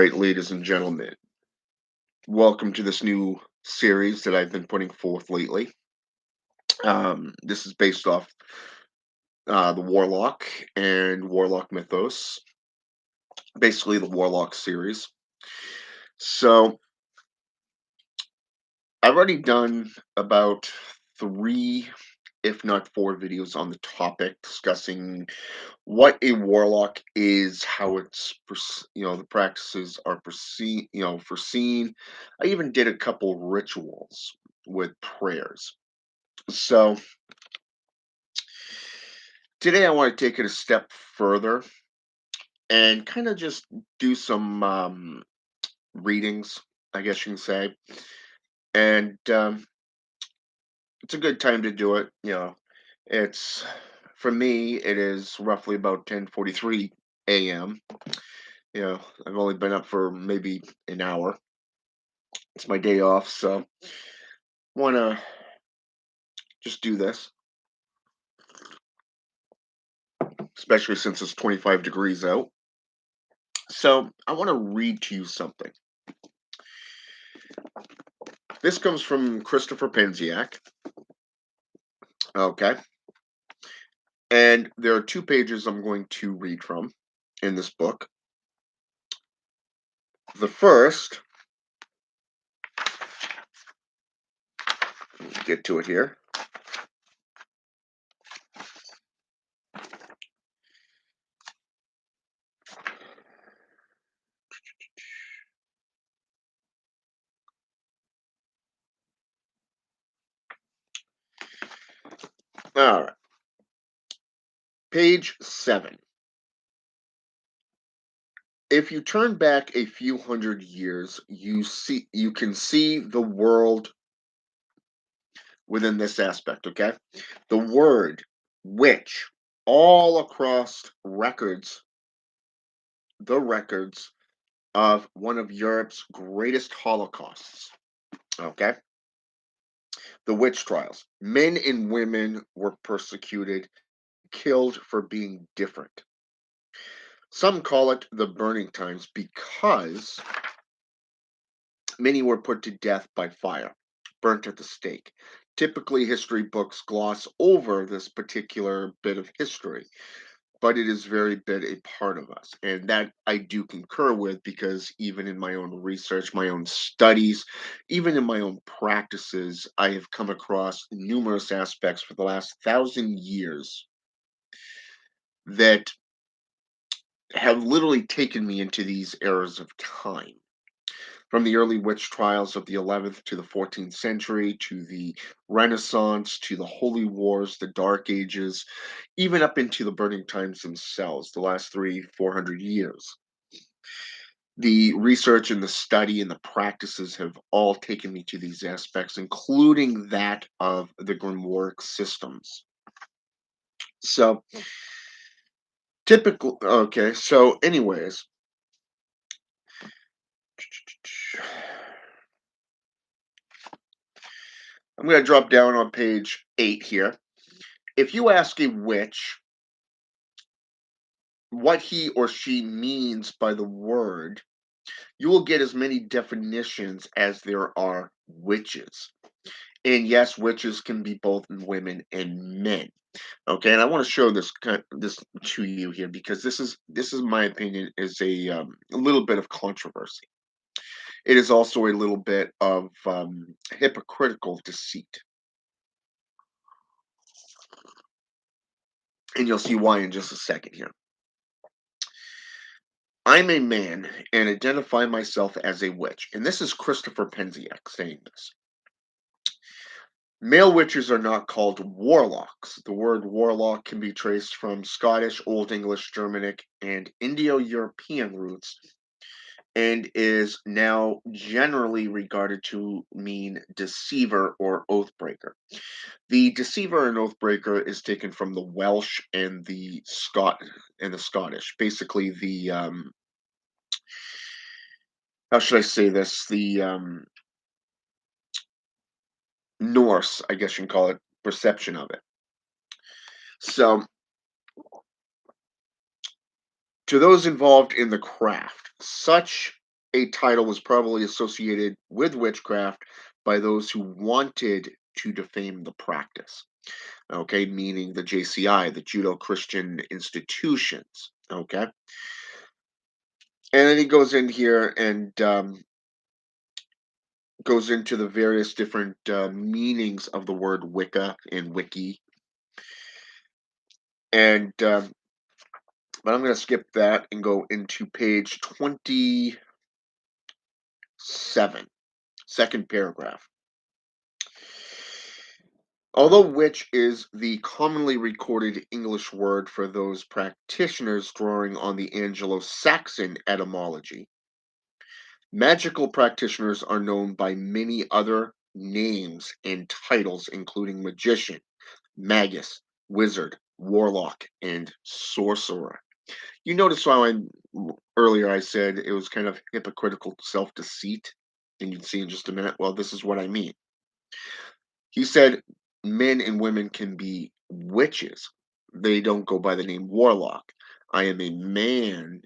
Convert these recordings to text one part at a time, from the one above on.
right, ladies and gentlemen, welcome to this new series that I've been putting forth lately. This is based off the Warlock and Warlock Mythos, basically the Warlock series. So I've already done about three, if not four, videos on the topic discussing what a warlock is, how it's the practices are foreseen. I even did a couple rituals with prayers. So today I want to take it a step further and kind of just do some readings, I guess you can say. And it's a good time to do it. It's for me. It is roughly about 10:43 a.m. I've only been up for maybe an hour. It's my day off, so want to just do this, especially since it's 25 degrees out. So I want to read to you something. This comes from Christopher Penziak. Okay. And there are two pages I'm going to read from in this book. The first, let me get to it here. All right. Page 7. If you turn back a few hundred years, you can see the world within this aspect, okay? The word witch all across the records of one of Europe's greatest holocausts, okay? The witch trials. Men and women were persecuted, killed for being different. Some call it the burning times because many were put to death by fire, burnt at the stake. Typically, history books gloss over this particular bit of history, but it is very bit a part of us. And that I do concur with because even in my own research, my own studies, even in my own practices, I have come across numerous aspects for the last 1,000 years that have literally taken me into these eras of time. From the early witch trials of the 11th to the 14th century, to the Renaissance, to the Holy Wars, the Dark Ages, even up into the burning times themselves, the last 400 years. The research and the study and the practices have all taken me to these aspects, including that of the grimoire systems. So, anyways, I'm going to drop down on page 8 here. If you ask a witch what he or she means by the word, you will get as many definitions as there are witches. And yes, witches can be both women and men. Okay, and I want to show this to you here because this is my opinion is a little bit of controversy. It is also a little bit of hypocritical deceit, and you'll see why in just a second here. I'm a man and identify myself as a witch. And this is Christopher Penziak saying this. Male witches are not called warlocks. The word warlock can be traced from Scottish, Old English, Germanic, and Indo European roots and is now generally regarded to mean deceiver or oathbreaker. The deceiver and oathbreaker is taken from the Welsh and the Scottish. Basically, the how should I say this? The Norse, I guess you can call it, perception of it. So, to those involved in the craft, such a title was probably associated with witchcraft by those who wanted to defame the practice. Okay, meaning the JCI, the Judo Christian institutions. Okay, and then he goes in here and goes into the various different meanings of the word Wicca and Wiki, and but I'm going to skip that and go into page 27, second paragraph. Although witch is the commonly recorded English word for those practitioners drawing on the Anglo-Saxon etymology, magical practitioners are known by many other names and titles, including magician, magus, wizard, warlock, and sorcerer. You notice how earlier I said it was kind of hypocritical self-deceit, and you'd see in just a minute. Well, this is what I mean. He said men and women can be witches. They don't go by the name warlock. I am a man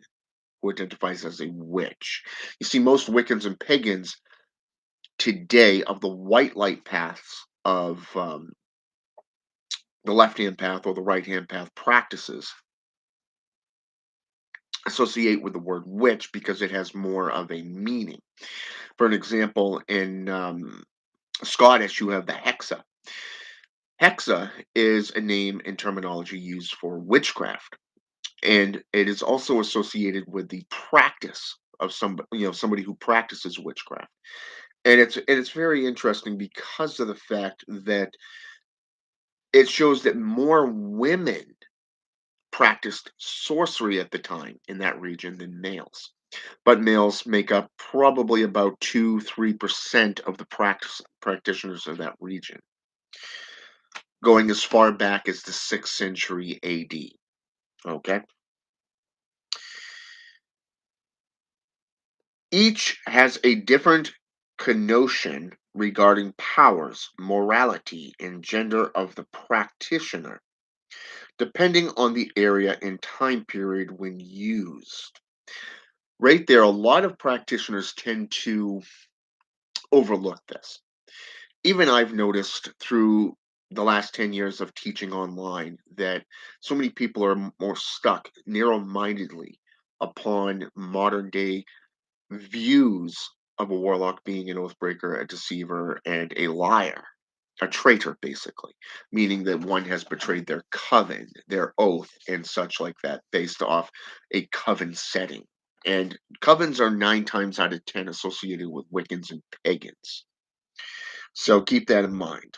who identifies as a witch. You see, most Wiccans and pagans today of the white light paths of the left hand path or the right hand path practices associate with the word witch because it has more of a meaning. For an example, in Scottish, you have the hexa. Hexa is a name and terminology used for witchcraft, and it is also associated with the practice of somebody who practices witchcraft. And it's very interesting because of the fact that it shows that more women practiced sorcery at the time in that region than males. But males make up probably about 2-3% of the practitioners of that region, going as far back as the 6th century AD. Okay. Each has a different connotation regarding powers, morality, and gender of the practitioner, depending on the area and time period when used. Right there, a lot of practitioners tend to overlook this. Even I've noticed through the last 10 years of teaching online that so many people are more stuck narrow mindedly upon modern day views of a warlock being an oathbreaker, a deceiver, and a liar, a traitor, basically, meaning that one has betrayed their coven, their oath, and such like that, based off a coven setting. And covens are 9 times out of 10 associated with Wiccans and pagans. So keep that in mind.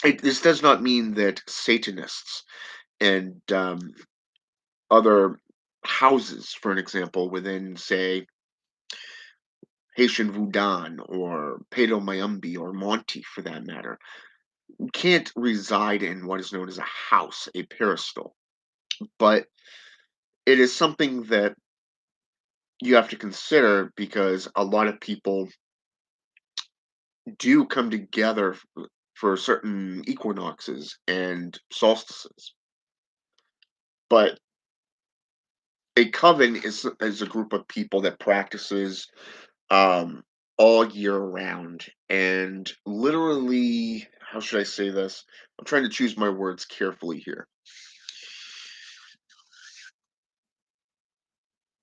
This does not mean that Satanists and other houses, for an example, within, say, Haitian Voodoo or Pedo Mayumbi or Monty, for that matter, can't reside in what is known as a house, a peristyle. But it is something that you have to consider because a lot of people do come together for certain equinoxes and solstices. But a coven is a group of people that practices um, all year round. And literally, how should I say this? I'm trying to choose my words carefully here.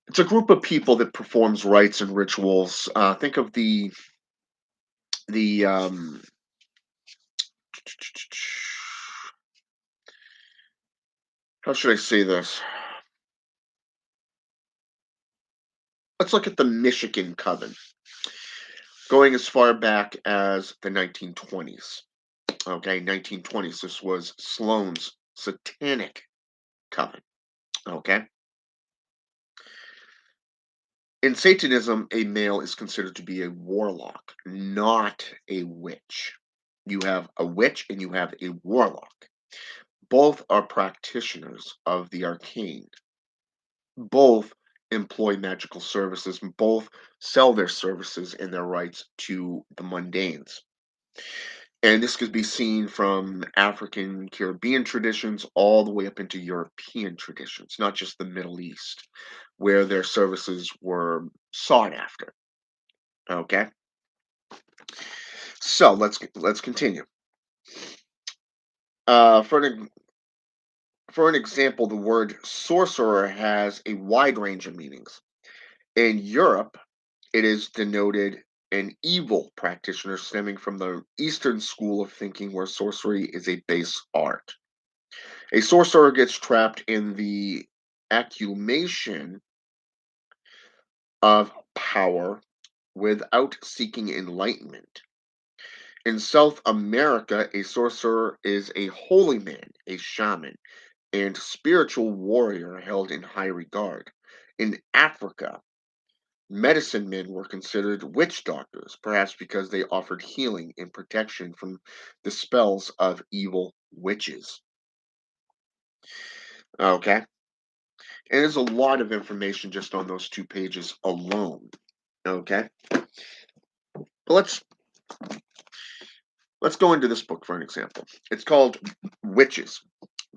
It's a group of people that performs rites and rituals. Think of the how should I say this? Let's look at the Michigan Coven, going as far back as the 1920s. Okay, 1920s. This was Sloane's Satanic Coven. Okay. In Satanism, a male is considered to be a warlock, not a witch. You have a witch and you have a warlock. Both are practitioners of the arcane. Both employ magical services. Both sell their services and their rights to the mundanes. And this could be seen from African Caribbean traditions all the way up into European traditions, not just the Middle East, where their services were sought after. Okay, so let's continue. For an example, the word sorcerer has a wide range of meanings. In Europe, it is denoted an evil practitioner stemming from the Eastern school of thinking where sorcery is a base art. A sorcerer gets trapped in the accumulation of power without seeking enlightenment. In South America, a sorcerer is a holy man, a shaman, and spiritual warrior held in high regard. In Africa, medicine men were considered witch doctors, perhaps because they offered healing and protection from the spells of evil witches. Okay? And there's a lot of information just on those 2 pages alone. Okay? But let's go into this book for an example. It's called Witches: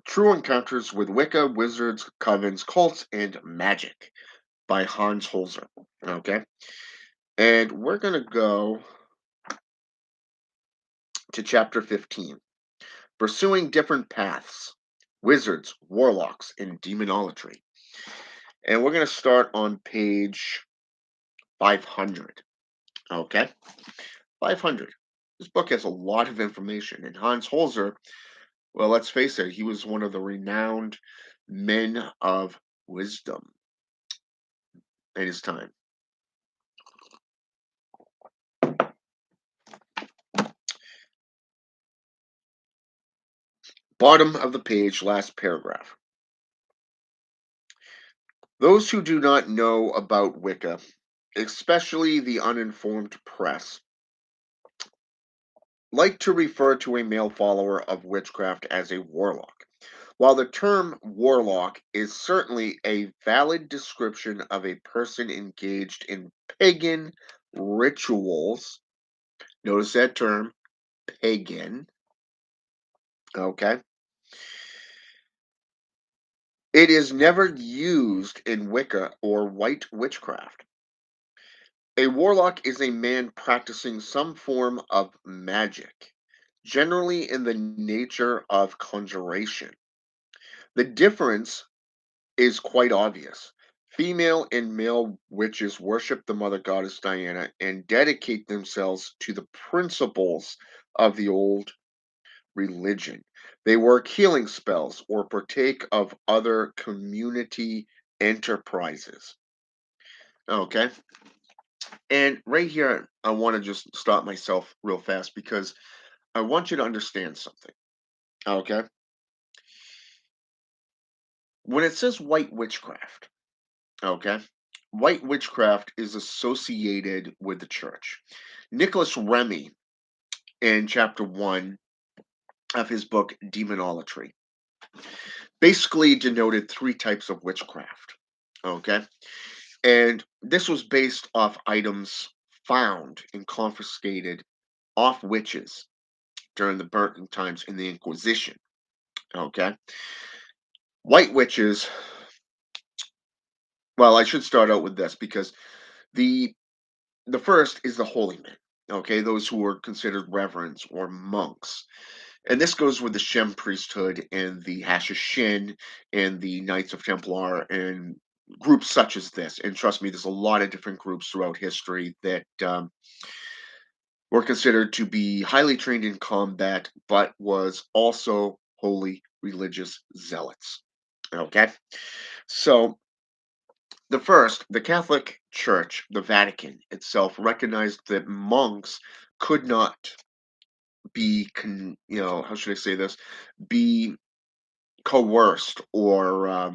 True Encounters with Wicca, Wizards, Covens, Cults, and Magic by Hans Holzer. Okay? And we're going to go to chapter 15. Pursuing different paths, wizards, warlocks, and demonolatry. And we're going to start on page 500. Okay? 500. This book has a lot of information. And Hans Holzer, well, let's face it, he was one of the renowned men of wisdom in his time. Bottom of the page, last paragraph. Those who do not know about Wicca, especially the uninformed press, like to refer to a male follower of witchcraft as a warlock. While the term warlock is certainly a valid description of a person engaged in pagan rituals, notice that term, pagan, okay? It is never used in Wicca or white witchcraft. A warlock is a man practicing some form of magic, generally in the nature of conjuration. The difference is quite obvious. Female and male witches worship the mother goddess Diana and dedicate themselves to the principles of the old religion. They work healing spells or partake of other community enterprises. Okay. And right here, I want to just stop myself real fast because I want you to understand something. Okay. When it says white witchcraft, okay, white witchcraft is associated with the church. Nicholas Remy, in chapter 1 of his book Demonolatry, basically denoted 3 types of witchcraft. Okay. And this was based off items found and confiscated off witches during the burning times in the Inquisition. Okay. White witches, well, I should start out with this because the the first is the holy men. Okay, those who were considered reverends or monks. And this goes with the Shem priesthood and the Hashishin and the Knights of Templar and groups such as this. And trust me, there's a lot of different groups throughout history that were considered to be highly trained in combat, but was also holy religious zealots. Okay, so the first, the Catholic Church, the Vatican itself, recognized that monks could not be, how should I say this, be coerced or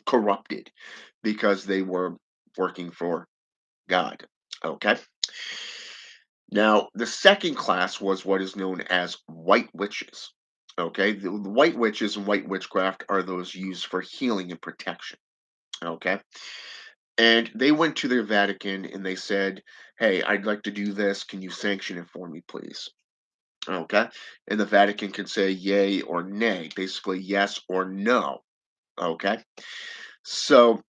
corrupted because they were working for God. Okay. Now, the second class was what is known as white witches. Okay. The white witches and white witchcraft are those used for healing and protection. Okay. And they went to their Vatican and they said, "Hey, I'd like to do this. Can you sanction it for me, please?" Okay. And the Vatican can say yay or nay, basically yes or no. Okay. So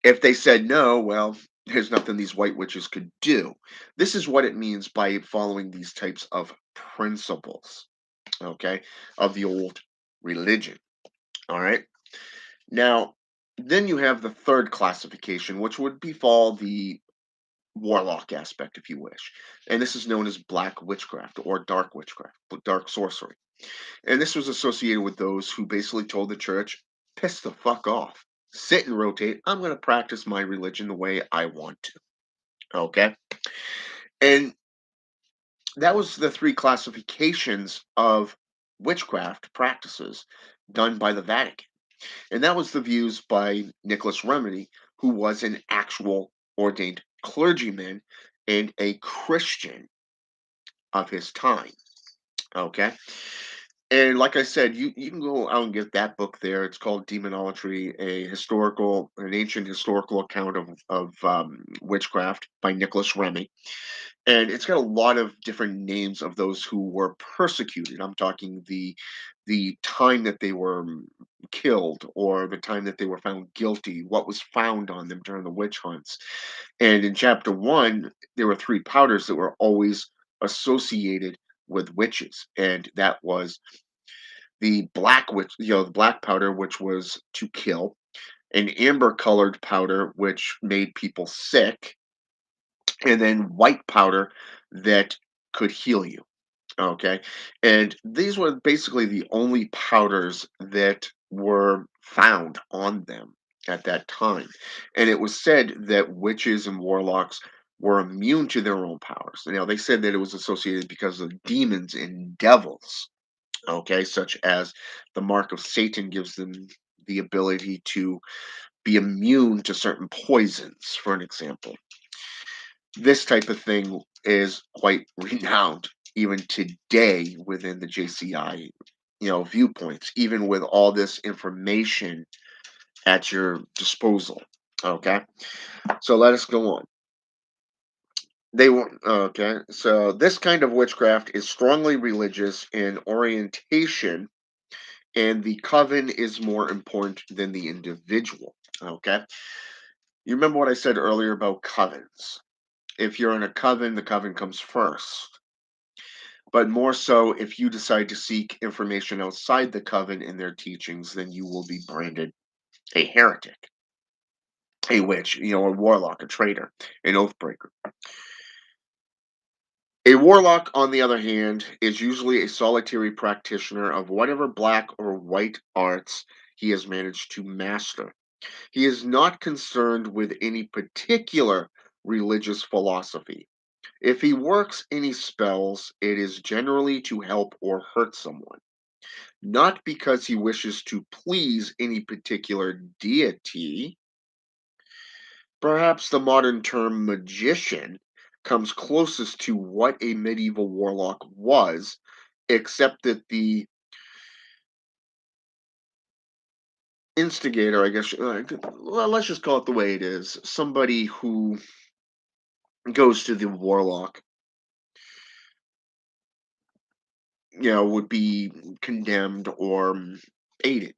if they said no, well, there's nothing these white witches could do. This is what it means by following these types of principles, okay, of the old religion. All right. Now, then you have the third classification, which would befall the warlock aspect, if you wish. And this is known as black witchcraft or dark witchcraft, dark sorcery. And this was associated with those who basically told the church, piss the fuck off. Sit and rotate. I'm going to practice my religion the way I want to. Okay. And that was the three classifications of witchcraft practices done by the Vatican. And that was the views by Nicholas Remedy, who was an actual ordained clergyman and a Christian of his time. Okay. And like I said, you can go out and get that book there. It's called Demonolatry, an ancient historical account of witchcraft by Nicholas Remy. And it's got a lot of different names of those who were persecuted. I'm talking the time that they were killed or the time that they were found guilty, what was found on them during the witch hunts. And in chapter one, there were three powders that were always associated with witches, and that was the black witch, the black powder, which was to kill, an amber colored powder, which made people sick, and then white powder that could heal you. Okay. And these were basically the only powders that were found on them at that time. And it was said that witches and warlocks were immune to their own powers. Now, they said that it was associated because of demons and devils, okay, such as the mark of Satan gives them the ability to be immune to certain poisons, for an example. This type of thing is quite renowned even today within the JCI, viewpoints, even with all this information at your disposal. Okay, so let us go on. They were okay. So this kind of witchcraft is strongly religious in orientation, and the coven is more important than the individual. Okay, you remember what I said earlier about covens? If you're in a coven, the coven comes first. But more so, if you decide to seek information outside the coven and their teachings, then you will be branded a heretic, a witch, a warlock, a traitor, an oath breaker. A warlock, on the other hand, is usually a solitary practitioner of whatever black or white arts he has managed to master. He is not concerned with any particular religious philosophy. If he works any spells, it is generally to help or hurt someone, not because he wishes to please any particular deity. Perhaps the modern term magician comes closest to what a medieval warlock was, except that the instigator, I guess, well, let's just call it the way it is, somebody who goes to the warlock, would be condemned or aided,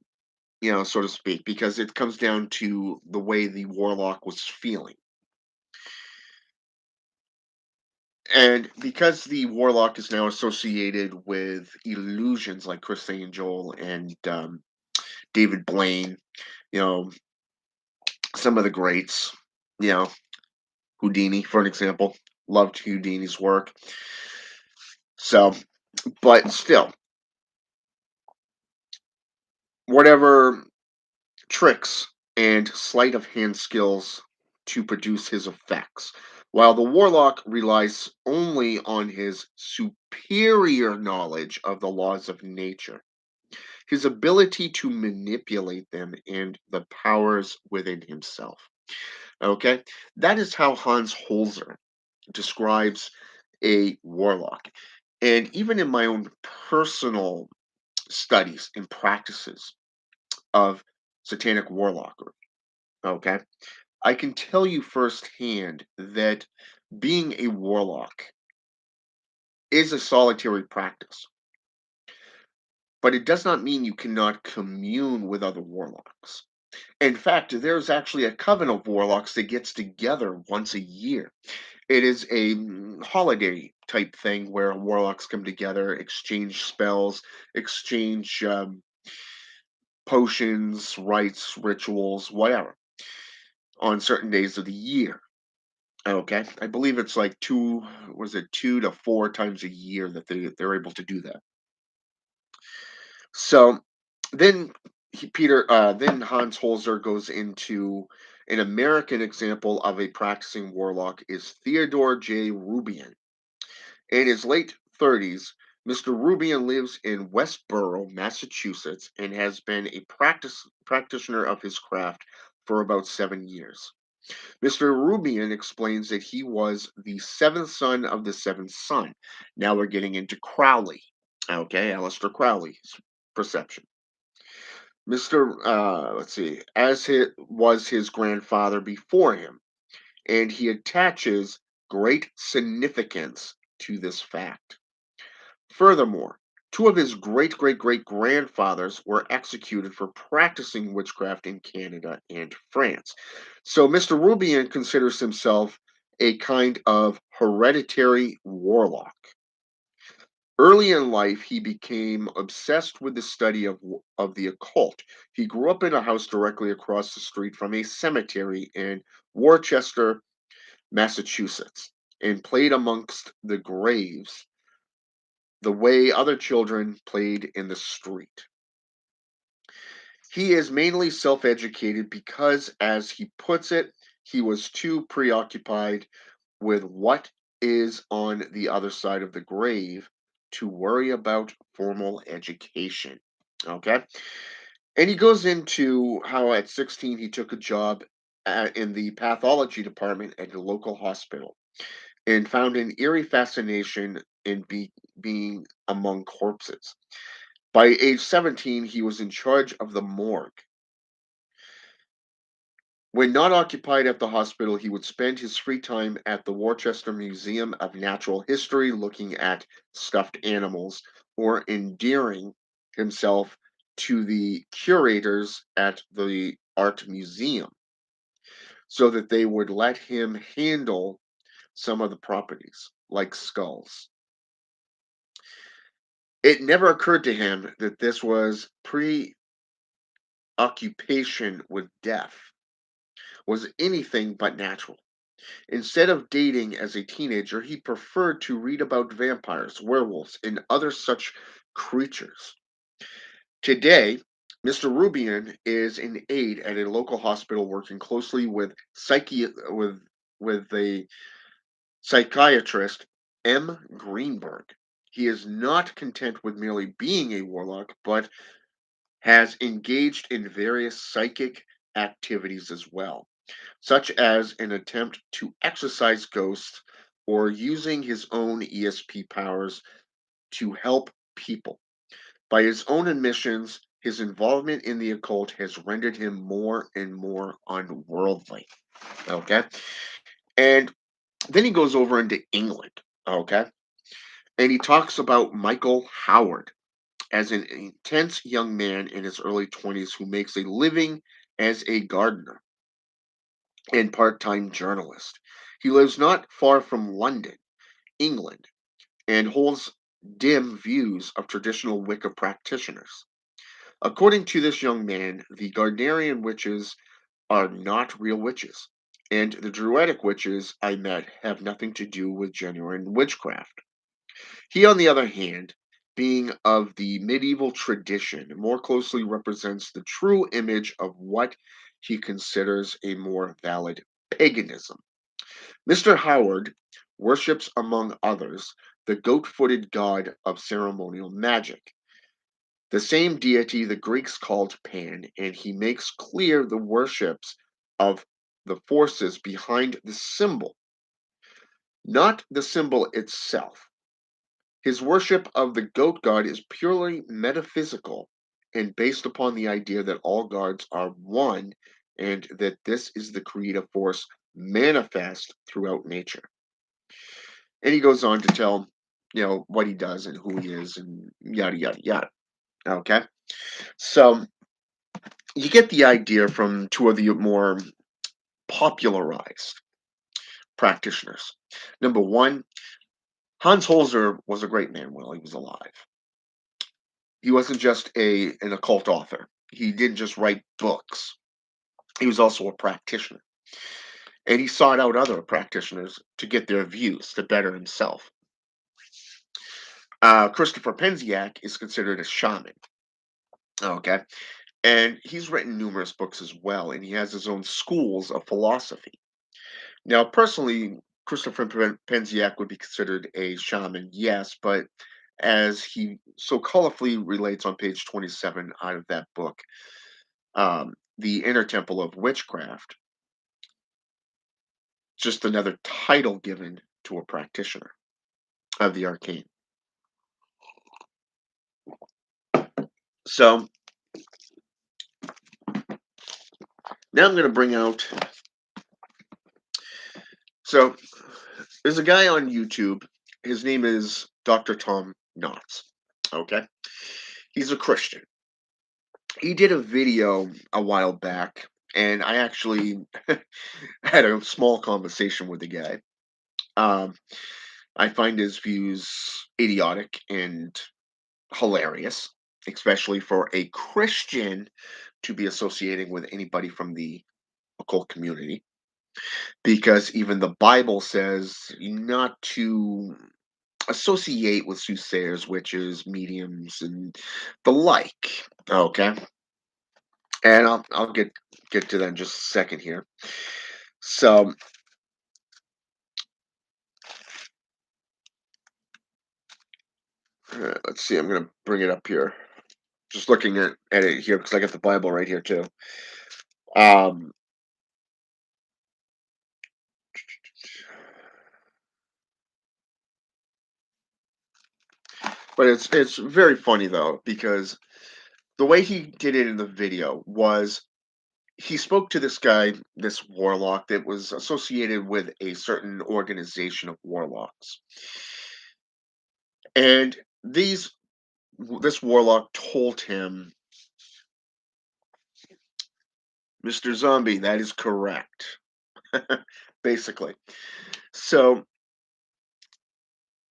so to speak, because it comes down to the way the warlock was feeling. And because the warlock is now associated with illusions like Chris Angel and David Blaine, you know, some of the greats, you know, Houdini, for an example, loved Houdini's work. So, but still, whatever tricks and sleight of hand skills to produce his effects, while the warlock relies only on his superior knowledge of the laws of nature, his ability to manipulate them, and the powers within himself. Okay, that is how Hans Holzer describes a warlock. And even in my own personal studies and practices of satanic warlockery, okay, I can tell you firsthand that being a warlock is a solitary practice, but it does not mean you cannot commune with other warlocks. In fact, there's actually a coven of warlocks that gets together once a year. It is a holiday type thing where warlocks come together, exchange spells, exchange potions, rites, rituals, whatever, on certain days of the year. Okay, I believe it's like was it 2 to 4 times a year that they're able to do that. So then then Hans Holzer goes into an American example of a practicing warlock is Theodore J. Rubian. In his late 30s, Mr. Rubian lives in Westborough, Massachusetts, and has been a practitioner of his craft for about 7 years. Mr. Rubian explains that he was the seventh son of the seventh son. Now we're getting into Crowley. Okay, Aleister Crowley's perception. Let's see, as it was his grandfather before him, and he attaches great significance to this fact. Furthermore, two of his great great great grandfathers were executed for practicing witchcraft in Canada and France. So Mr. Rubian considers himself a kind of hereditary warlock. Early in life, he became obsessed with the study of the occult. He grew up in a house directly across the street from a cemetery in Worcester, Massachusetts, and played amongst the graves the way other children played in the street. He is mainly self educated because, as he puts it, he was too preoccupied with what is on the other side of the grave to worry about formal education. Okay. And he goes into how at 16 he took a job in the pathology department at a local hospital and found an eerie fascination in being among corpses. By age 17, he was in charge of the morgue. When not occupied at the hospital, he would spend his free time at the Worcester Museum of Natural History looking at stuffed animals or endearing himself to the curators at the art museum so that they would let him handle some of the properties, like skulls. It never occurred to him that this was preoccupation with death was anything but natural. Instead of dating as a teenager, he preferred to read about vampires, werewolves, and other such creatures. Today, Mr. Rubian is an aide at a local hospital working closely with the psychiatrist M. Greenberg. He is not content with merely being a warlock, but has engaged in various psychic activities as well, such as an attempt to exorcise ghosts or using his own ESP powers to help people. By his own admissions, his involvement in the occult has rendered him more and more unworldly. Okay. And then he goes over into England. Okay. And he talks about Michael Howard as an intense young man in his early 20s who makes a living as a gardener and part time journalist. He lives not far from London, England, and holds dim views of traditional Wicca practitioners. According to this young man, the Gardnerian witches are not real witches, and the Druidic witches I met have nothing to do with genuine witchcraft. He, on the other hand, being of the medieval tradition, more closely represents the true image of what he considers a more valid paganism. Mr. Howard worships, among others, the goat footed god of ceremonial magic, the same deity the Greeks called Pan, and he makes clear the worships of the forces behind the symbol, not the symbol itself. His worship of the goat god is purely metaphysical and based upon the idea that all gods are one and that this is the creative force manifest throughout nature. And he goes on to tell what he does and who he is and yada yada yada. Okay, so you get the idea from two of the more popularized practitioners. Number one, Hans Holzer was a great man while he was alive. He wasn't just an occult author. He didn't just write books. He was also a practitioner, and he sought out other practitioners to get their views to better himself. Christopher Penziak is considered a shaman. Okay, and he's written numerous books as well, and he has his own schools of philosophy. Now, personally, Christopher Penziak would be considered a shaman, yes, but as he so colorfully relates on page 27 out of that book, the Inner Temple of Witchcraft, just another title given to a practitioner of the arcane. So now I'm going to bring out. So there's a guy on YouTube. His name is Dr. Tom Knotts. Okay, he's a Christian. He did a video a while back, and I actually had a small conversation with the guy. Um, I find his views idiotic and hilarious, especially for a Christian to be associating with anybody from the occult community, because even the Bible says not to associate with soothsayers, witches, mediums, and the like. Okay, and I'll get to that in just a second here. So let's see. I'm gonna bring it up here. Just looking at it here because I got the Bible right here too. Um, but it's very funny though because the way he did it in the video was he spoke to this guy, this warlock that was associated with a certain organization of warlocks, and this warlock told him, "Mr. Zombie, that is correct." Basically. So,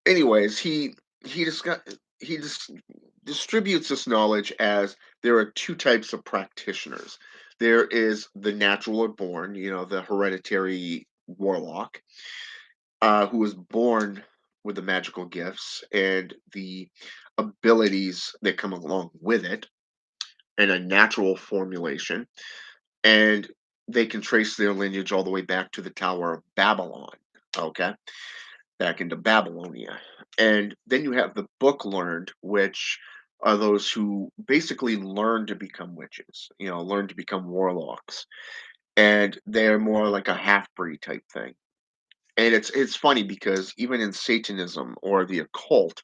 anyways, he discuss, he dis- distributes this knowledge as there are two types of practitioners. There is the natural or born, the hereditary warlock, who was born with the magical gifts and the abilities that come along with it, and a natural formulation, and they can trace their lineage all the way back to the Tower of Babylon. Okay, back into Babylonia. And then you have the book learned, which are those who basically learn to become witches, learn to become warlocks. And they're more like a half breed type thing. And it's funny because even in Satanism or the occult,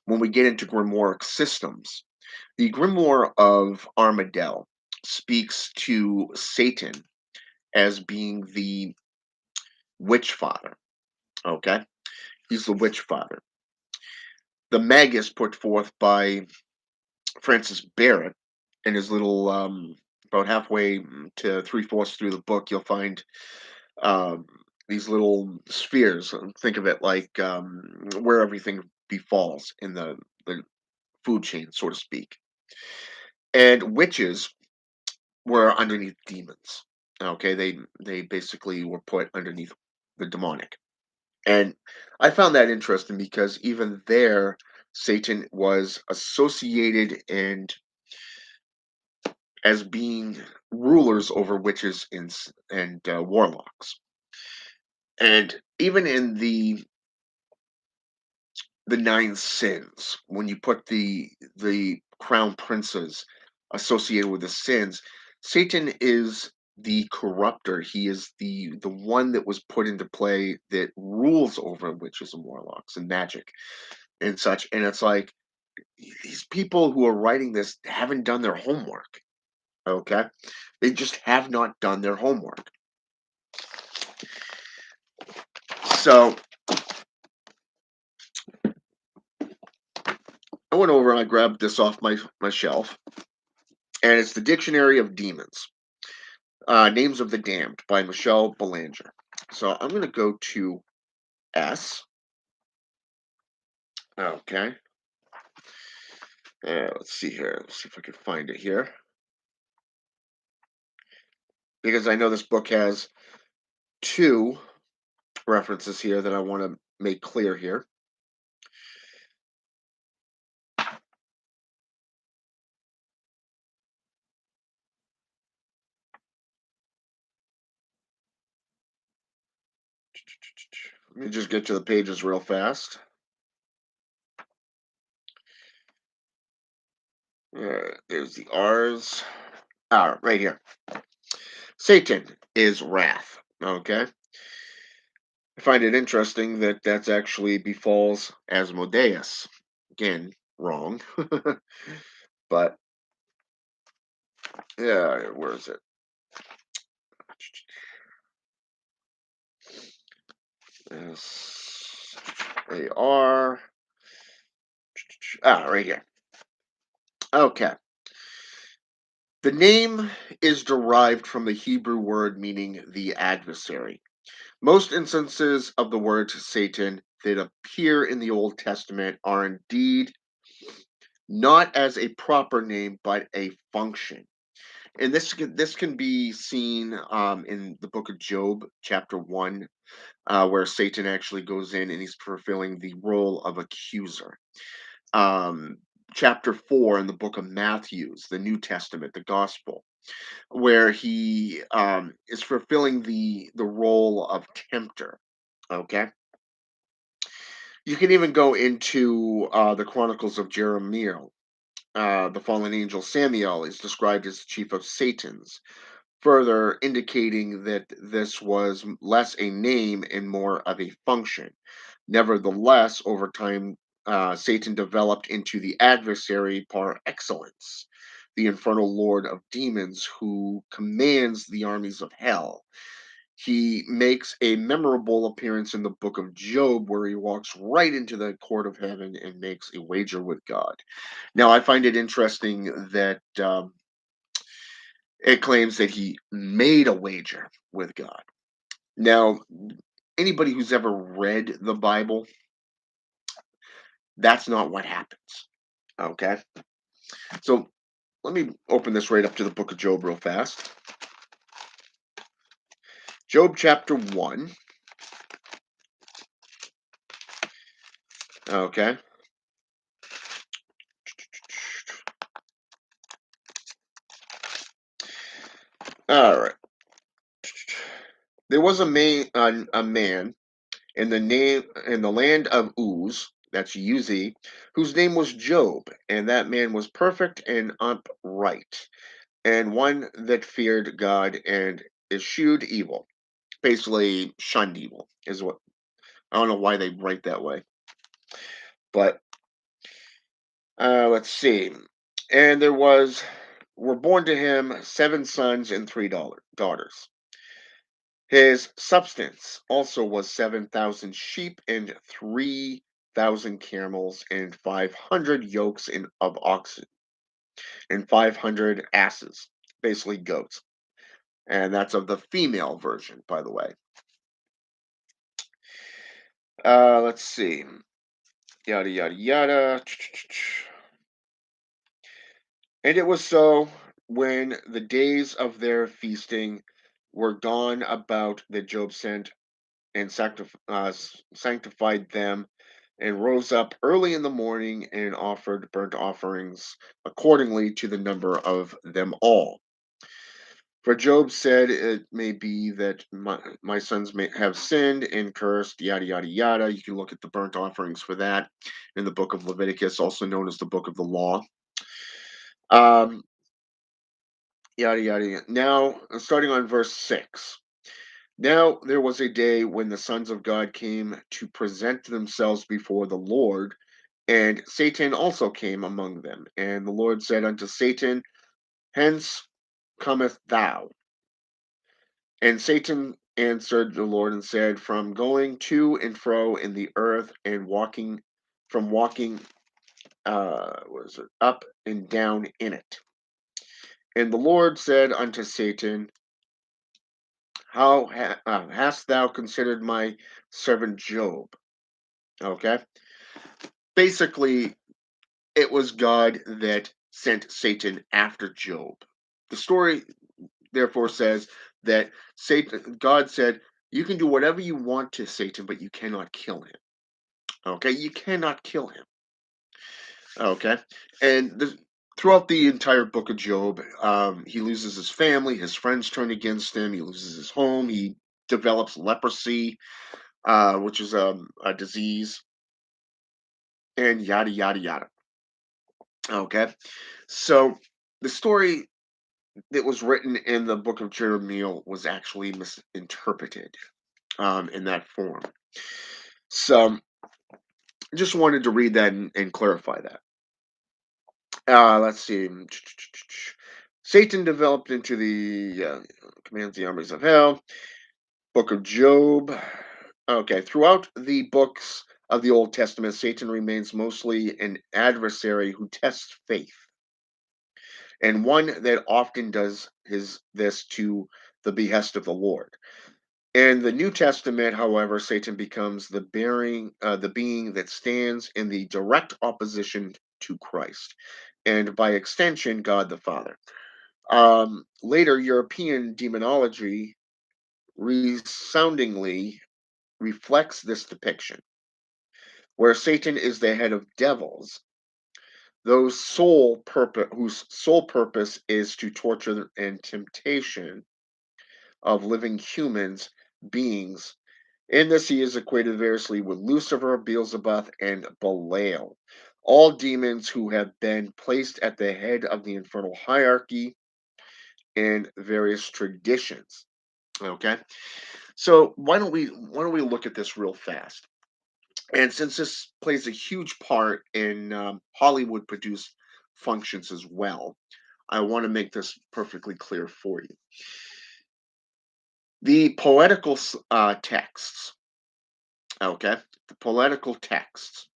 when we get into grimoire systems, the grimoire of Armadale speaks to Satan as being the witch father. Okay, he's the witch father. The magus put forth by Francis Barrett in his little about halfway to three-fourths through the book, you'll find um, these little spheres. Think of it like where everything befalls in the food chain, so to speak. And witches were underneath demons. Okay, they basically were put underneath the demonic. And I found that interesting because even there, Satan was associated and as being rulers over witches and warlocks. And even in the nine sins, when you put the crown princes associated with the sins, Satan is the corrupter. He is the one that was put into play that rules over witches and warlocks and magic and such. And it's like these people who are writing this haven't done their homework. Okay, they just have not done their homework. So I went over and I grabbed this off my shelf, and it's the Dictionary of Demons, Names of the Damned by Michelle Belanger. So I'm going to go to S. Okay. Let's see here. Let's see if I can find it here. Because I know this book has two references here that I want to make clear here. Let me just get to the pages real fast. There's the R's. Right here. Satan is wrath. Okay. I find it interesting that that's actually befalls Asmodeus. Again, wrong. But yeah, where is it? S-A-R. Right here. Okay. The name is derived from the Hebrew word meaning the adversary. Most instances of the word Satan that appear in the Old Testament are indeed not as a proper name, but a function. And this can be seen in the book of Job, chapter 1, where Satan actually goes in and he's fulfilling the role of accuser. Um, Chapter 4 in the book of Matthews, the New Testament, the Gospel, where he is fulfilling the role of tempter. Okay. You can even go into the Chronicles of Jeremiah. The fallen angel Samiel is described as the chief of Satan's, further indicating that this was less a name and more of a function. Nevertheless, over time, Satan developed into the adversary par excellence, the infernal lord of demons who commands the armies of hell. He makes a memorable appearance in the book of Job where he walks right into the court of heaven and makes a wager with God. Now, I find it interesting that it claims that he made a wager with God. Now, anybody who's ever read the Bible, that's not what happens. Okay. So let me open this right up to the book of Job real fast. Job chapter 1. Okay. All right. There was a man in the land of Uz, that's Uz, whose name was Job, and that man was perfect and upright, and one that feared God and eschewed evil. Basically, shunned evil is what. I don't know why they write that way, but let's see. And there were born to him 7 sons and 3 daughters. His substance also was 7,000 sheep and 3,000 camels and 500 yokes of oxen and 500 asses, basically goats. And that's of the female version, by the way. Let's see. Yada, yada, yada. And it was so when the days of their feasting were gone about that Job sent and sanctified them and rose up early in the morning and offered burnt offerings accordingly to the number of them all. For Job said, it may be that my sons may have sinned and cursed, yada, yada, yada. You can look at the burnt offerings for that in the book of Leviticus, also known as the book of the law. Um, Yada, yada, yada. Now, starting on verse 6. Now there was a day when the sons of God came to present themselves before the Lord, and Satan also came among them. And the Lord said unto Satan, Hence cometh thou. And Satan answered the Lord and said, From going to and fro in the earth and walking what is it? Up and down in it. And the Lord said unto Satan, hast thou considered my servant Job? Okay. Basically, it was God that sent Satan after Job. The story therefore says that God said, you can do whatever you want to Satan, but you cannot kill him. Okay, you cannot kill him. Okay, and throughout the entire book of Job, he loses his family, his friends turn against him, he loses his home, he develops leprosy, which is a disease, and yada yada yada. Okay, so the story that was written in the book of Jeremiah was actually misinterpreted in that form. So just wanted to read that and clarify that. Let's see. Satan developed into the commands the armies of hell. Book of Job. Okay, throughout the books of the Old Testament, Satan remains mostly an adversary who tests faith, and one that often does this to the behest of the Lord. In the New Testament, however, Satan becomes the being that stands in the direct opposition to Christ, and by extension, God the Father. Later, European demonology resoundingly reflects this depiction, where Satan is the head of devils, whose sole purpose is to torture and temptation of living humans beings. In this, he is equated variously with Lucifer, Beelzebub, and Belial, all demons who have been placed at the head of the infernal hierarchy in various traditions. Okay, so why don't we look at this real fast? And since this plays a huge part in Hollywood produced functions as well, I want to make this perfectly clear for you. The poetical texts, okay, the poetical texts,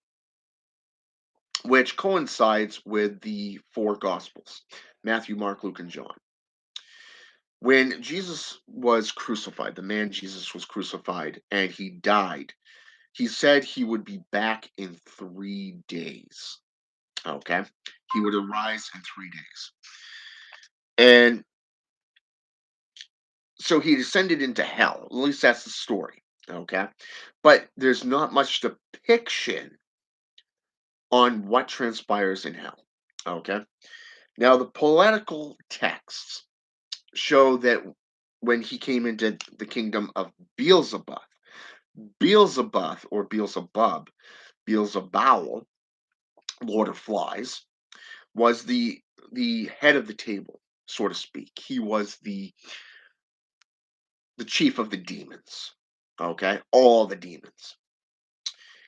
which coincides with the four Gospels: Matthew, Mark, Luke, and John. When Jesus was crucified, the man Jesus was crucified and he died, he said he would be back in 3 days. Okay. He would arise in 3 days. And so he descended into hell. At least that's the story. Okay. But there's not much depiction on what transpires in hell. Okay. Now, the poetical texts show that when he came into the kingdom of Beelzebub, Beelzebub, Lord of Flies, was the head of the table, so to speak. He was the chief of the demons. Okay, all the demons.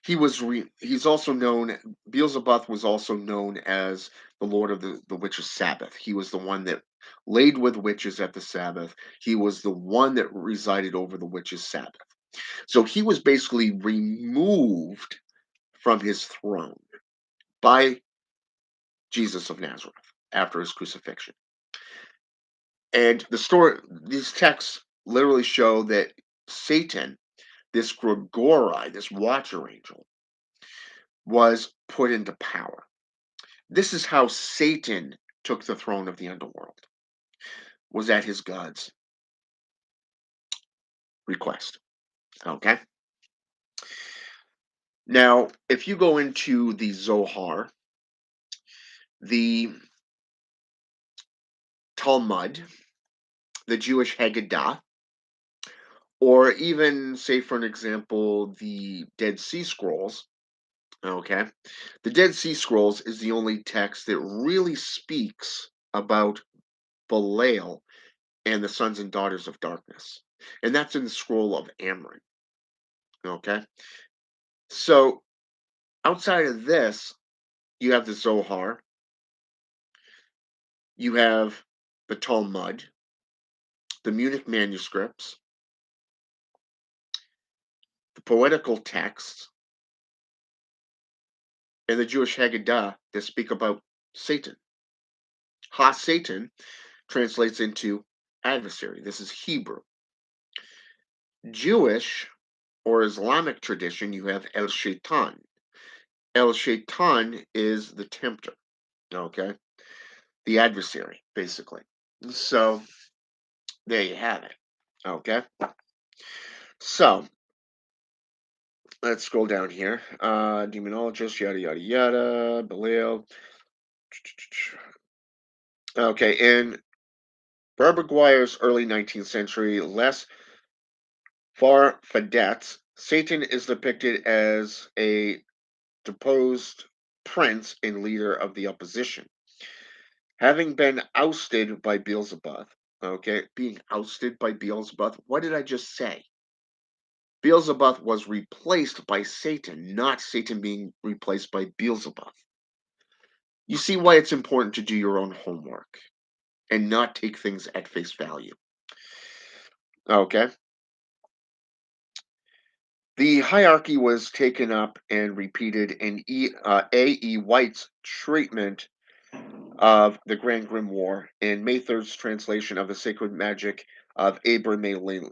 He's also known. Beelzebub was also known as the Lord of the witches' Sabbath. He was the one that laid with witches at the Sabbath. He was the one that resided over the witches' Sabbath. So he was basically removed from his throne by Jesus of Nazareth after his crucifixion. And these texts literally show that Satan, this Grigori, this watcher angel, was put into power. This is how Satan took the throne of the underworld, was at his God's request. Okay? Now, if you go into the Zohar, the Talmud, the Jewish Haggadah, or even, say, for an example, the Dead Sea Scrolls, okay? The Dead Sea Scrolls is the only text that really speaks about Belial and the sons and daughters of darkness. And that's in the scroll of Amram, okay? So outside of this, you have the Zohar, you have the Talmud, the Munich manuscripts, the poetical texts, in the Jewish Haggadah that speak about Satan. Ha Satan translates into adversary. This is Hebrew. Jewish or Islamic tradition, you have El Shaitan. El Shaitan is the tempter, okay? The adversary, basically. So there you have it, okay? So let's scroll down here. Demonologist, yada, yada, yada, Belial. Okay, in Barbara Guire's early 19th century, Les Farfadets, Satan is depicted as a deposed prince and leader of the opposition. Having been ousted by Beelzebub, okay, being ousted by Beelzebub, what did I just say? Beelzebub was replaced by Satan, not Satan being replaced by Beelzebub. You see why it's important to do your own homework and not take things at face value. Okay. The hierarchy was taken up and repeated in A.E. White's treatment of the Grand Grimoire in Mather's translation of the Sacred Magic of Abraham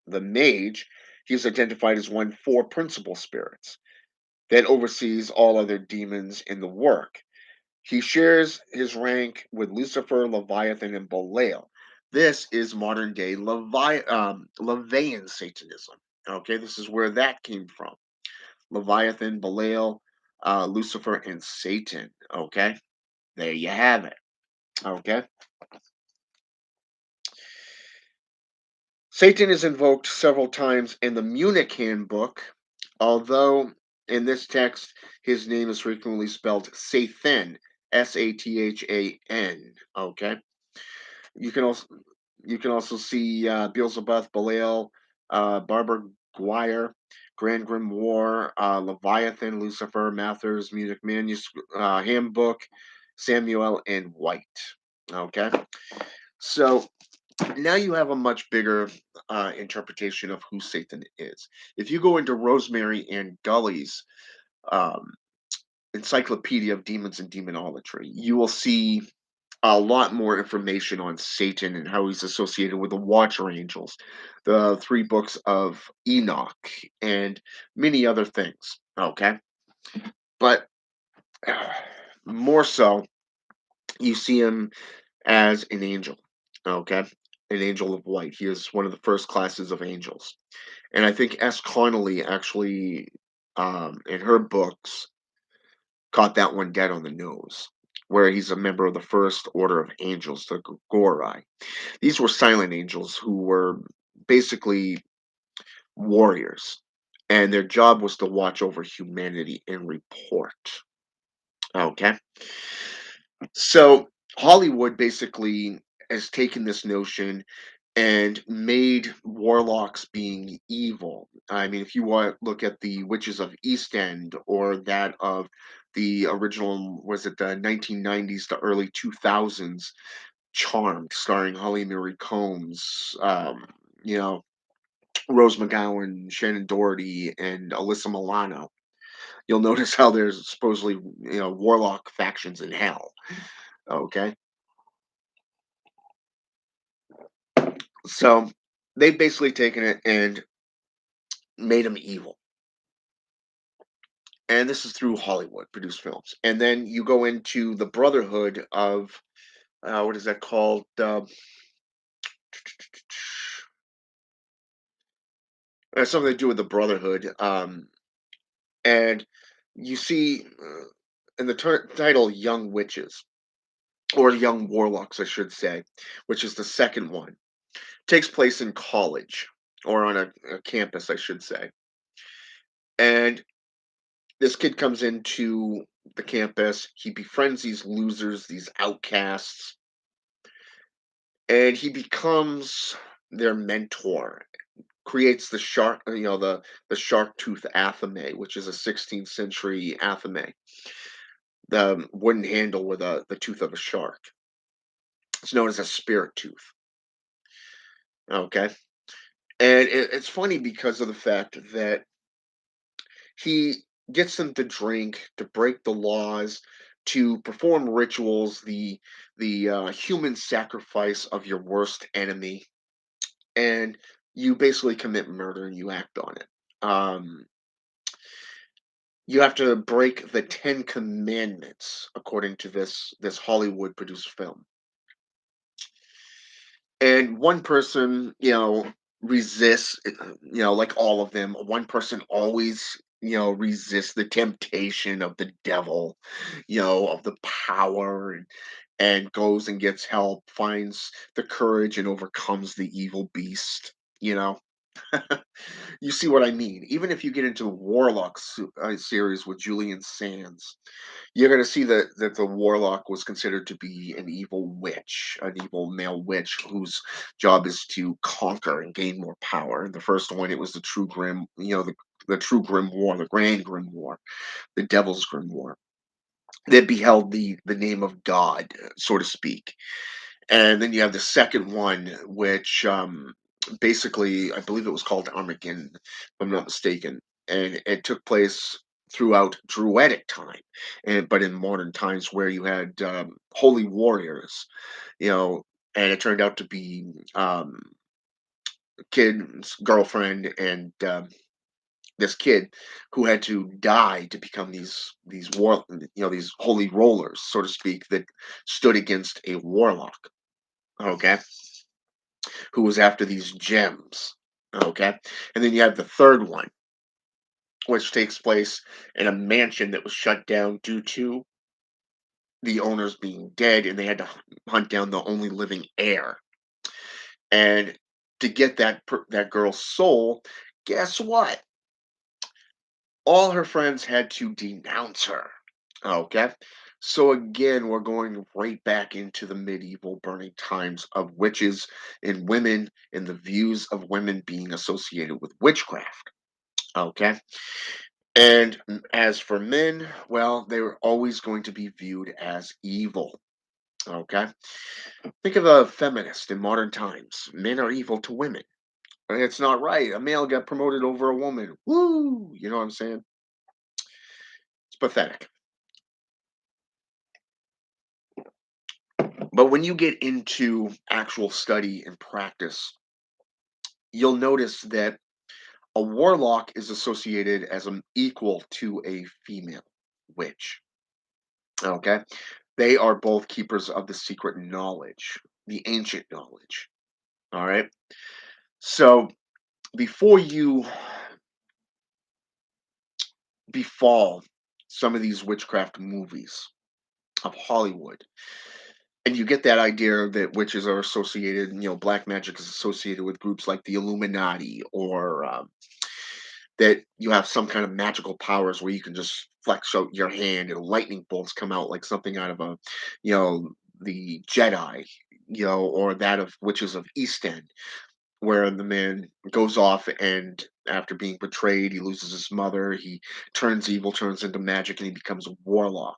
the Mage. He's identified as one four principal spirits that oversees all other demons in the work. He shares his rank with Lucifer, Leviathan, and Belial. This is modern day Levian Satanism. Okay, this is where that came from. Leviathan, Belial, Lucifer, and Satan. Okay, there you have it. Okay, Satan is invoked several times in the Munich Handbook, although in this text his name is frequently spelled Sathan, Sathan. Okay, you can also see Beelzebub, Belial, Barbara Guire, Grand Grimoire, Leviathan, Lucifer, Mather's Munich Handbook, Samuel, and White. Okay, so now you have a much bigger interpretation of who Satan is. If you go into Rosemary and Gully's um, Encyclopedia of Demons and Demonolatry, you will see a lot more information on Satan and how he's associated with the Watcher Angels, the three books of Enoch, and many other things. Okay, but more so, you see him as an angel. Okay, an angel of light. He is one of the first classes of angels, and I think S. Connolly actually, in her books, caught that one dead on the nose. Where he's a member of the first order of angels, the Gorai. These were silent angels who were basically warriors, and their job was to watch over humanity and report. Okay, so Hollywood basically has taken this notion and made warlocks being evil. I mean, if you want look at the Witches of East End or that of the original, was it the 1990s to early 2000s Charmed, starring Holly Marie Combs, you know, Rose McGowan, Shannon Doherty, and Alyssa Milano. You'll notice how there's supposedly, warlock factions in hell. Okay, so they've basically taken it and made them evil, and this is through Hollywood produced films. And then you go into the Brotherhood of what is that called? Something to do with the Brotherhood. And you see in the title Young Witches, or Young Warlocks, I should say, which is the second one, takes place in college or on a campus, I should say. And this kid comes into the campus, he befriends these losers, these outcasts, and he becomes their mentor. Creates the shark, the shark tooth athame, which is a 16th century athame, the wooden handle with the tooth of a shark. It's known as a spirit tooth. Okay, and it's funny because of the fact that he gets them to drink, to break the laws, to perform rituals, the human sacrifice of your worst enemy, and you basically commit murder and you act on it. You have to break the 10 commandments according to this Hollywood produced film. And one person, resists, like all of them, one person always, resists the temptation of the devil, of the power, and goes and gets help, finds the courage and overcomes the evil beast, you know. You see what I mean? Even if you get into the Warlock series with Julian Sands, you're going to see that the warlock was considered to be an evil witch, an evil male witch whose job is to conquer and gain more power. In the first one, it was the true grim, the true grim war, the grand grim war, the devil's grim war that beheld the name of God, so to speak. And then you have the second one, which basically, I believe it was called Armageddon, if I'm not mistaken. And it took place throughout Druidic time, but in modern times where you had holy warriors, you know, and it turned out to be kid's girlfriend and this kid who had to die to become these holy rollers, so to speak, that stood against a warlock. Okay, who was after these gems. Okay. And then you have the third one, which takes place in a mansion that was shut down due to the owners being dead, and they had to hunt down the only living heir. And to get that girl's soul, guess what? All her friends had to denounce her. Okay. So again, we're going right back into the medieval burning times of witches and women and the views of women being associated with witchcraft. Okay. And as for men, well, they were always going to be viewed as evil. Okay. Think of a feminist in modern times. Men are evil to women. It's not right. A male got promoted over a woman. Woo! You know what I'm saying? It's pathetic. But when you get into actual study and practice, you'll notice that a warlock is associated as an equal to a female witch. Okay. They are both keepers of the secret knowledge, the ancient knowledge. All right. So before you befall some of these witchcraft movies of Hollywood, and you get that idea that witches are associated, black magic is associated with groups like the Illuminati, or that you have some kind of magical powers where you can just flex out your hand and lightning bolts come out like something out of you know, the Jedi, or that of Witches of East End, where the man goes off and after being betrayed, he loses his mother, he turns evil, turns into magic, and he becomes a warlock.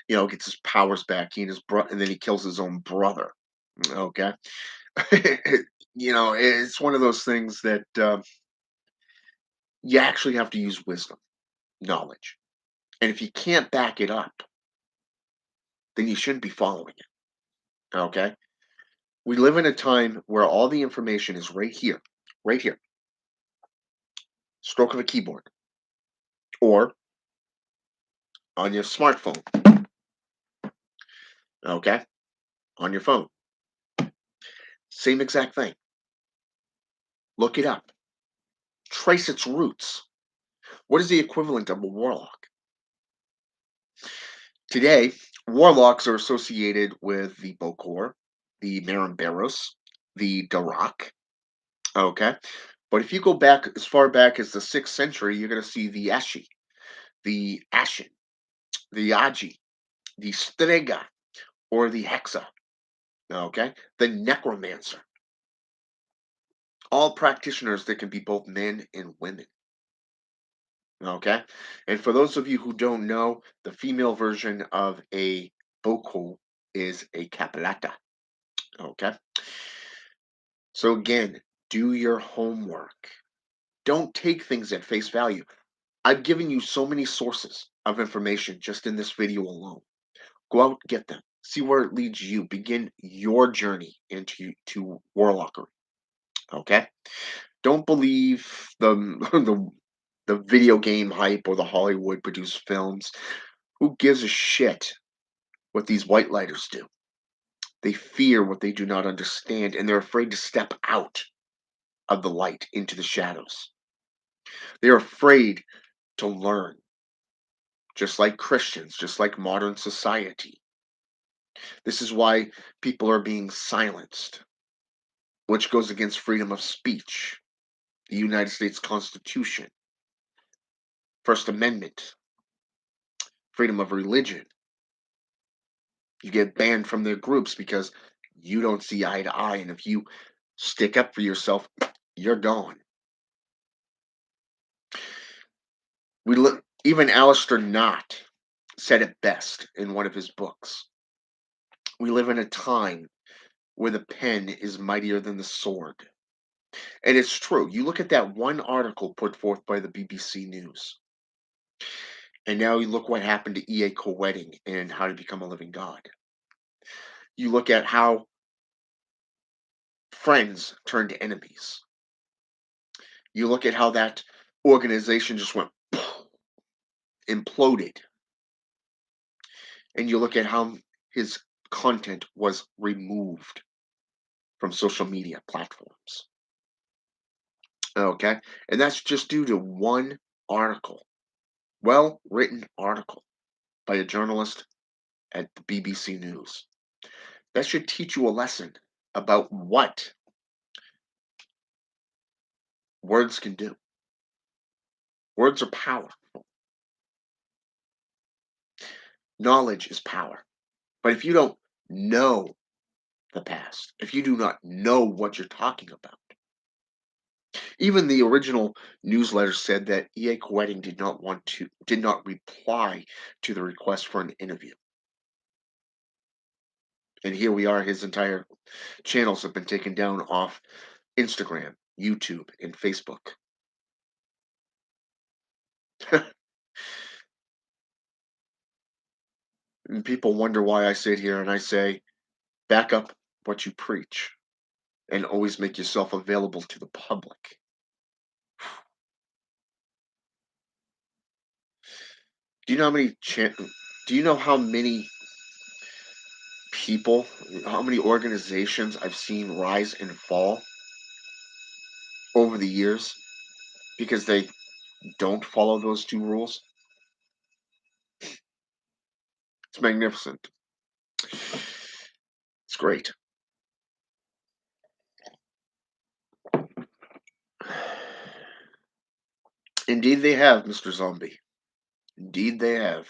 Gets his powers back. He and his brother, and then he kills his own brother. Okay, it's one of those things that you actually have to use wisdom, knowledge, and if you can't back it up, then you shouldn't be following it. Okay, we live in a time where all the information is right here, stroke of a keyboard, or on your smartphone. Okay, on your phone. Same exact thing. Look it up. Trace its roots. What is the equivalent of a warlock? Today, warlocks are associated with the Bokor, the Maramberos, the Darak. Okay. But if you go back as far back as the 6th century, you're going to see the Ashi, the Ashen, the Aji, the Strega, or the Hexa. Okay. The Necromancer. All practitioners that can be both men and women. Okay. And for those of you who don't know, the female version of a boko is a capelata. Okay. So again, do your homework. Don't take things at face value. I've given you so many sources of information just in this video alone. Go out, get them. See where it leads you. Begin your journey into warlockery. Okay? Don't believe the video game hype or the Hollywood produced films. Who gives a shit what these white lighters do? They fear what they do not understand, and they're afraid to step out of the light into the shadows. They're afraid to learn, just like Christians, just like modern society. This is why people are being silenced, which goes against freedom of speech, the United States Constitution, First Amendment, freedom of religion. You get banned from their groups because you don't see eye to eye, and if you stick up for yourself, you're gone. Even Alistair Knott said it best in one of his books. We live in a time where the pen is mightier than the sword. And it's true. You look at that one article put forth by the BBC News, and now you look what happened to E.A. Wedding and How to Become a Living God. You look at how friends turned enemies. You look at how that organization just went imploded. And you look at how his content was removed from social media platforms. Okay? And that's just due to one article, well written article by a journalist at the BBC News. That should teach you a lesson about what words can do. Words are powerful. Knowledge is power. But if you don't know the past, if you do not know what you're talking about, even the original newsletter said that E.A. Wedding did not reply to the request for an interview. And here we are, his entire channels have been taken down off Instagram, YouTube, and Facebook. And people wonder why I sit here and I say, back up what you preach and always make yourself available to the public. Do you know how many do you know how many people, how many organizations I've seen rise and fall over the years because they don't follow those two rules? It's magnificent. It's great. Indeed, they have, Mr. Zombie. Indeed, they have.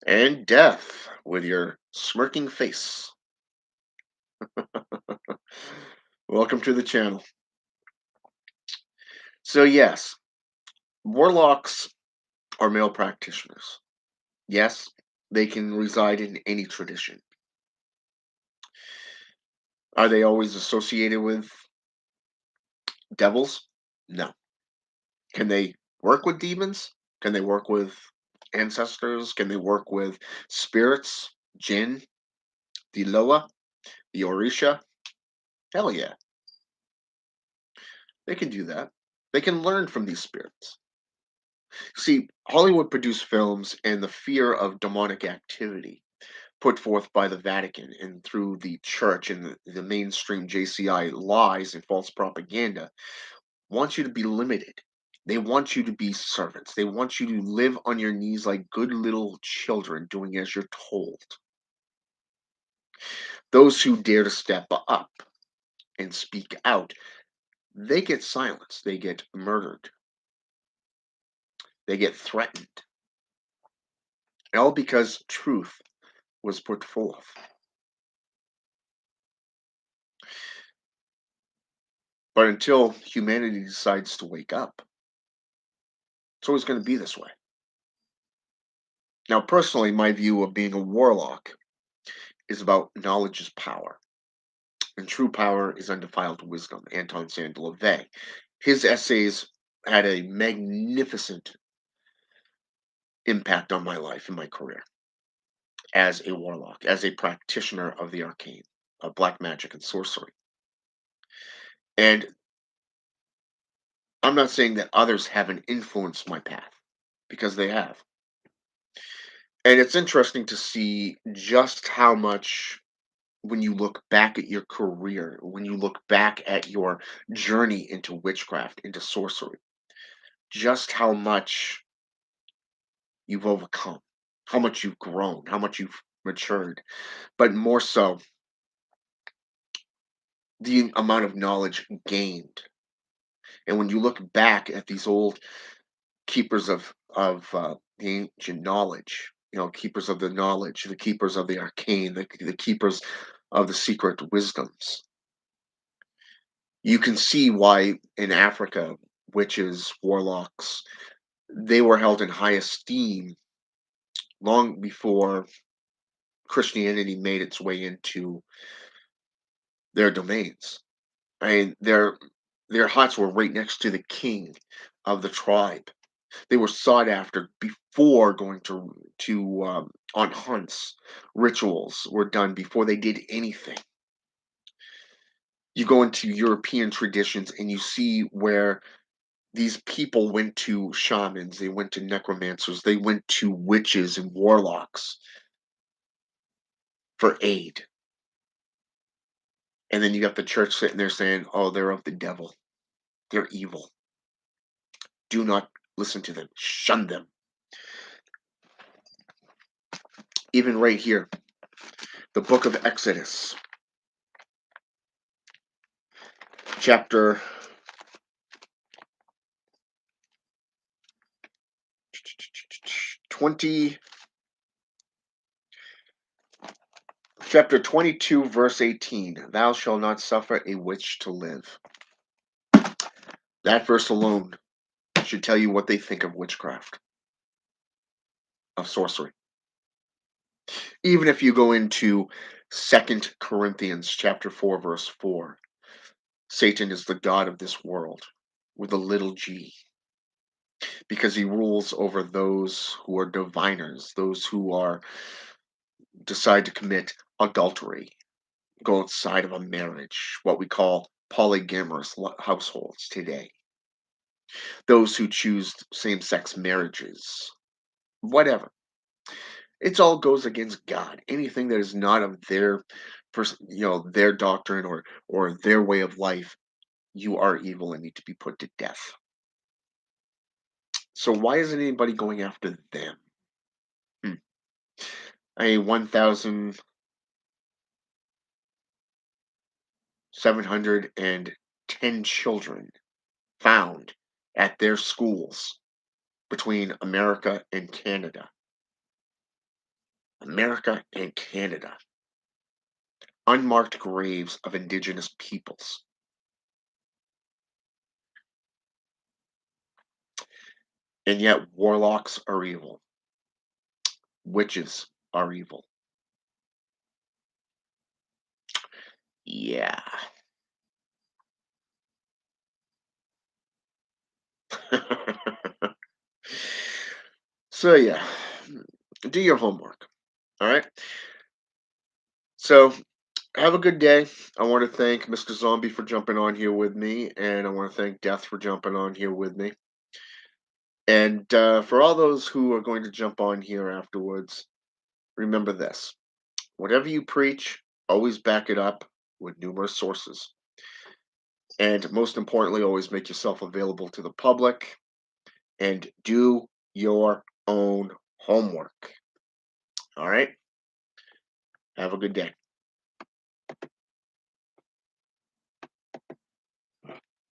And death with your smirking face. Welcome to the channel. So, yes, warlocks are male practitioners. Yes, they can reside in any tradition. Are they always associated with devils? No. Can they work with demons? Can they work with ancestors? Can they work with spirits, jinn, the Loa, the Orisha? Hell yeah, they can do that. They can learn from these spirits. See, Hollywood produced films and the fear of demonic activity put forth by the Vatican and through the church and the mainstream JCI lies and false propaganda wants you to be limited. They want you to be servants. They want you to live on your knees like good little children, doing as you're told. Those who dare to step up and speak out, they get silenced, they get murdered, they get threatened, all because truth was put forth. But until humanity decides to wake up, it's always going to be this way. Now, personally, my view of being a warlock is about knowledge is power, and true power is undefiled wisdom. Anton Sandler. His essays had a magnificent impact on my life and my career as a warlock, as a practitioner of the arcane, of black magic and sorcery. And I'm not saying that others haven't influenced my path, because they have. And it's interesting to see just how much, when you look back at your career, when you look back at your journey into witchcraft, into sorcery, just how much you've overcome, how much you've grown, how much you've matured, but more so the amount of knowledge gained. And when you look back at these old keepers of the ancient knowledge, keepers of the knowledge, the keepers of the arcane, the keepers of the secret wisdoms, you can see why in Africa, witches, warlocks, they were held in high esteem long before Christianity made its way into their domains. I mean, their huts were right next to the king of the tribe. They were sought after before going to on hunts. Rituals were done before they did anything. You go into European traditions and you see where these people went to shamans, they went to necromancers, they went to witches and warlocks for aid. And then you got the church sitting there saying, "Oh, they're of the devil. They're evil. Do not listen to them. Shun them." Even right here, the book of Exodus, chapter 20, chapter 22, verse 18. Thou shalt not suffer a witch to live. That verse alone should tell you what they think of witchcraft, of sorcery. Even if you go into Second Corinthians chapter 4, verse 4, Satan is the god of this world with a little g, because he rules over those who are diviners, those who are decide to commit adultery, go outside of a marriage, what we call polygamous households today. Those who choose same-sex marriages, whatever. It all goes against God. Anything that is not of their their doctrine or their way of life, you are evil and need to be put to death. So why isn't anybody going after them? Hmm. A 1,710 children found at their schools between America and Canada. America and Canada. Unmarked graves of indigenous peoples. And yet warlocks are evil. Witches are evil. Yeah. So yeah, do your homework. All right. So have a good day. I want to thank Mr. Zombie for jumping on here with me, and I want to thank Death for jumping on here with me. And for all those who are going to jump on here afterwards, remember this: whatever you preach, always back it up with numerous sources. And most importantly, always make yourself available to the public and do your own homework. All right. Have a good day.